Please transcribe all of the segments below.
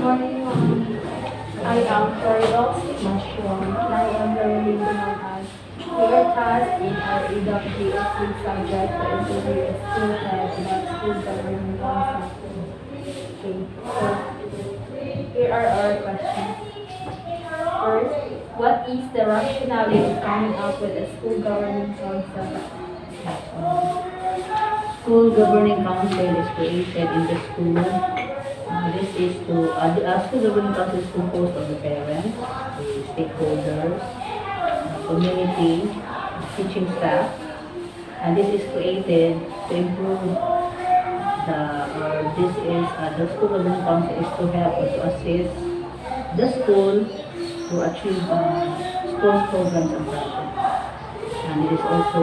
morning, I am Florida Mashwang. I am learning as we are tasked in our AWS subject to interview a school head about school governing council. Okay, so here are our questions. First, what is the rationale in coming up with a school governing council? School governing council is created in the school. This is to the school governing council is composed of the parents, the stakeholders, community, teaching staff, and this is created to improve the. This is the school governing council is to help or to assist the school to achieve school programs and projects. And it is also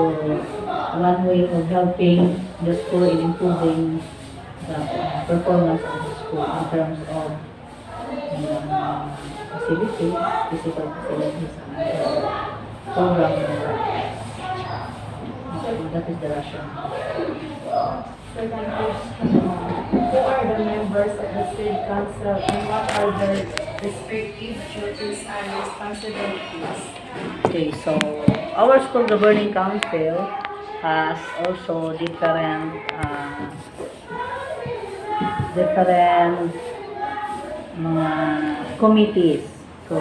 one way of helping the school in improving the performance of the school in terms of facilities, physical facilities, and program development. So that is the rationale. Second question, who are the members of the city council and what are their respective duties and responsibilities? Okay, so our school governing council has also different committees. So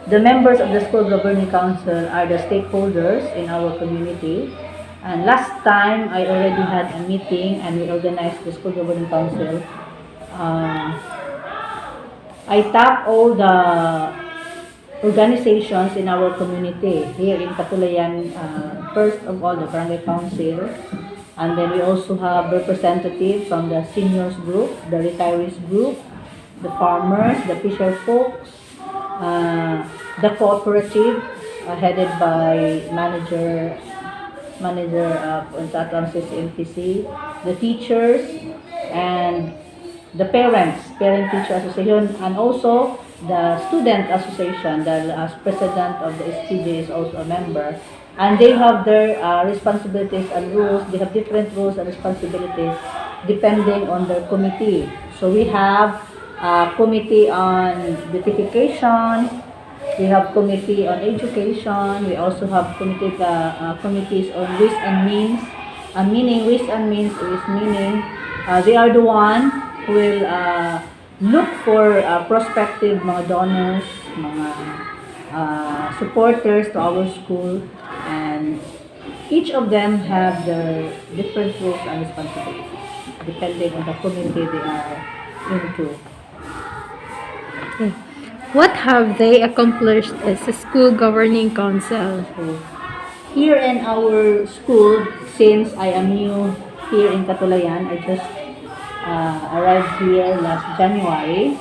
the members of the school governing council are the stakeholders in our community. And last time I already had a meeting and we organized the school governing council. I tapped all the organizations in our community here in Catulayan. First of all, the barangay council, and then we also have representatives from the seniors group, the retirees group, the farmers, the fisher folks, the cooperative headed by manager of Tatuan CCMPC, the teachers, and the parent teacher association, and also the student association. The as president of the SPJ is also a member, and they have their responsibilities and rules. They have different rules and responsibilities depending on their committee. So we have a committee on beautification. We have committee on education. We also have committees on ways and means. Meaning ways and means is meaning they are the one who will look for prospective mga donors, mga supporters to our school, and each of them have their different roles and responsibilities depending on the community they are into. What have they accomplished as a school governing council? So, here in our school, since I am new here in Catulayan, I just arrived here last January.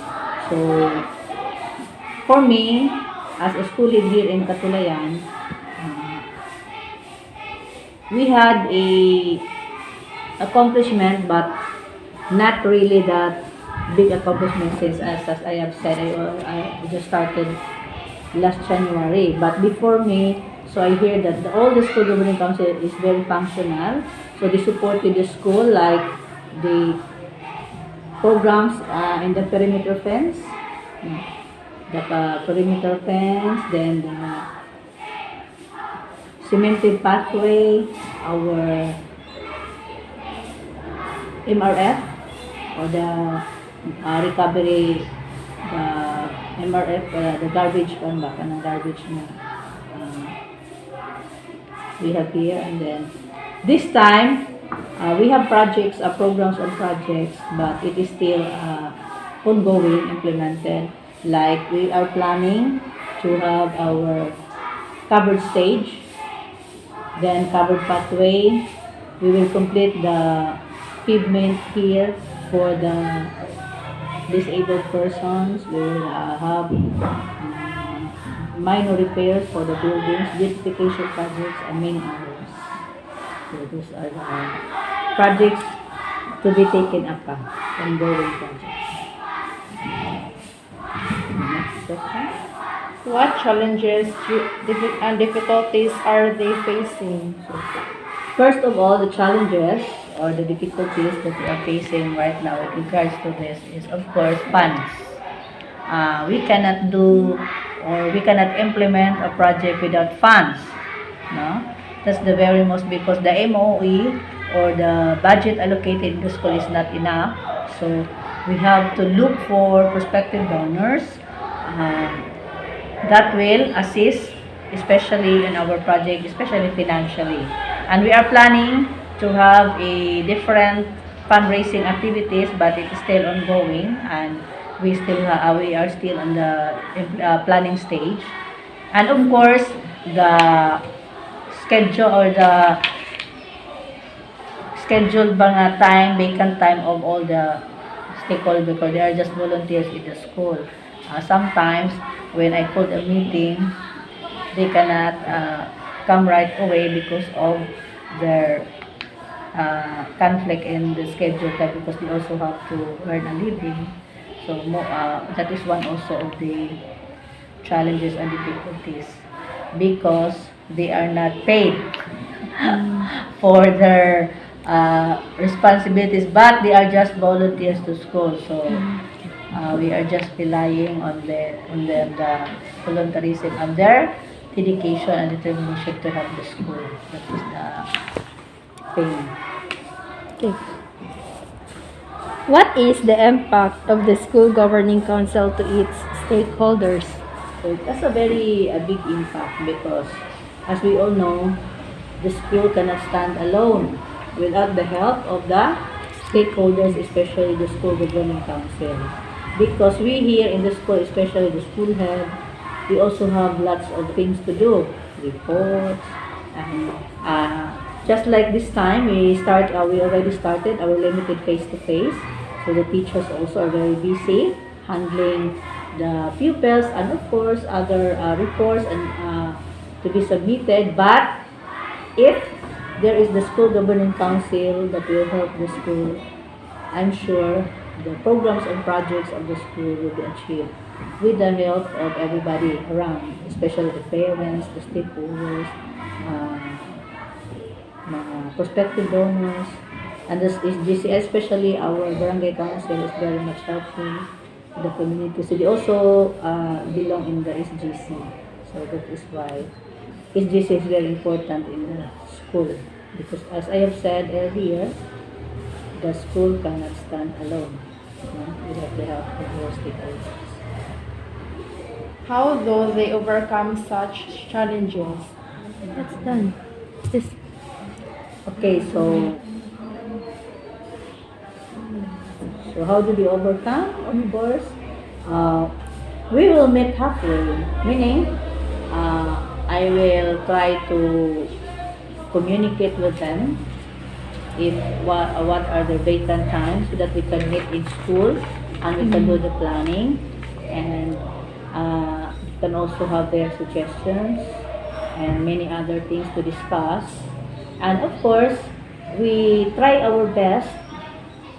So, for me, as a school lead here in Catulayan, we had a accomplishment, but not really that big accomplishment since as I have said, I just started last January. But before me, so I hear that all the school governing council is very functional. So they supported the school like the programs in the perimeter fence, then the cemented pathway, our MRF or the recovery, the MRF, the garbage garbage na we have here. And then this time we have projects, programs and projects, but it is still ongoing, implemented. Like we are planning to have our covered stage, then covered pathway. We will complete the pavement here for the disabled persons. We will have minor repairs for the buildings, beautification projects, and many others. So those are the projects to be taken up, ongoing projects. Next question. What challenges and difficulties are they facing? First of all, the challenges or the difficulties that we are facing right now with regards to this is, of course, funds. we cannot do or we cannot implement a project without funds. No? That's the very most, because the MOE or the budget allocated in the school is not enough. So we have to look for prospective donors that will assist, especially in our project, especially financially. And we are planning to have a different fundraising activities, but it is still ongoing, and we are still on the planning stage. And of course, the schedule or the scheduled mga time, vacant time of all the stakeholders, because they are just volunteers in the school. Sometimes, when I called a meeting, they cannot come right away because of their conflict in the schedule time, because they also have to earn a living. So that is one also of the challenges and difficulties, because they are not paid for their responsibilities, but they are just volunteers to school. So we are just relying on the volunteerism and their dedication and determination to help the school. That is the thing. Okay. What is the impact of the school governing council to its stakeholders? So it has a big impact, because as we all know, the school cannot stand alone without the help of the stakeholders, especially the school governing council. Because we here in the school, especially the school head, we also have lots of things to do, reports, and just like this time, we already started our limited face-to-face. So the teachers also are very busy handling the pupils, and of course other reports and to be submitted. But if there is the school governing council that will help the school, I'm sure the programs and projects of the school will be achieved with the help of everybody around, especially the parents, the stakeholders, mga prospective donors, and this is GC, especially our barangay council is very much helpful to the community. So they also belong in the SGC. So that is why SGC is very important in the school, because as I have said earlier, the school cannot stand alone. We have the help of our stakeholders. How do they overcome such challenges? That's done. This. Okay, so how do we overcome? Of course, we will meet halfway. Meaning, I will try to communicate with them if what are the vacant times, so that we can meet in school and we can do the planning, and can also have their suggestions and many other things to discuss. And of course, we try our best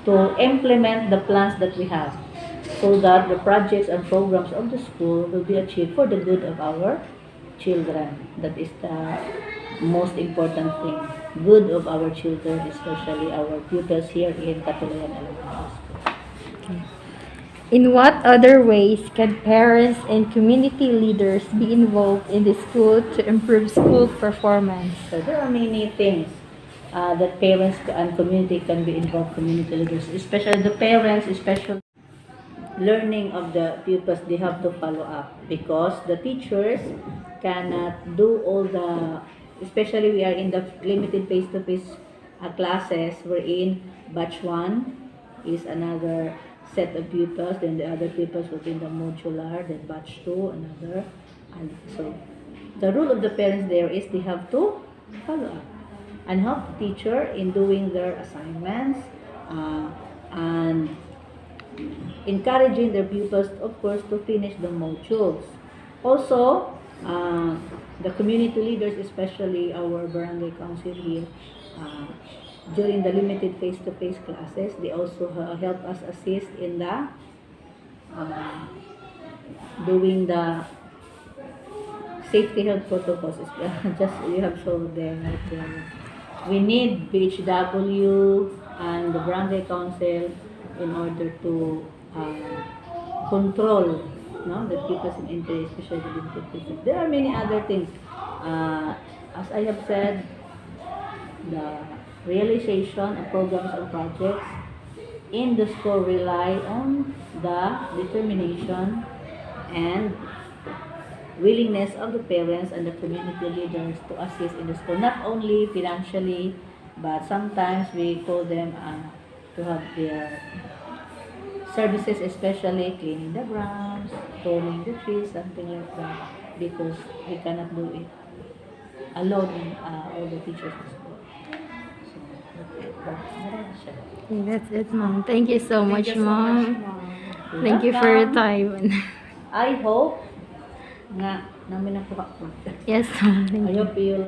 to implement the plans that we have, so that the projects and programs of the school will be achieved for the good of our children. That is the most important thing. Good of our children, especially our pupils here in Catulayan Elementary School. In what other ways can parents and community leaders be involved in the school to improve school performance? So there are many things that parents and community can be involved, community leaders, especially the parents, especially learning of the pupils, they have to follow up, because the teachers cannot do all the, especially we are in the limited face-to-face classes, wherein batch 1 is another set of pupils, then the other pupils will be in the modular, then batch 2 another, and so the role of the parents there is they have to follow up and help the teacher in doing their assignments, and encouraging their pupils, of course, to finish the modules. Also, the community leaders, especially our barangay council here, during the limited face-to-face classes, they also help us assist in the doing the safety health protocols. Just you have showed them right there. We need BHW and the barangay council in order to control no, that keep us in interest, especially the limited cases. There are many other things. As I have said, the realization of programs and projects in the school rely on the determination and willingness of the parents and the community leaders to assist in the school, not only financially, but sometimes we call them to have their services, especially cleaning the grounds, pruning the trees, something like that, because we cannot do it alone, all the teachers in school. So, that's it. That's it, Mom. Thank you so much, Thank you so Mom. much, Mom. Thank you for your Welcome. time. I hope nga namin nakuha ko. Yes, Mom. Thank I you. hope you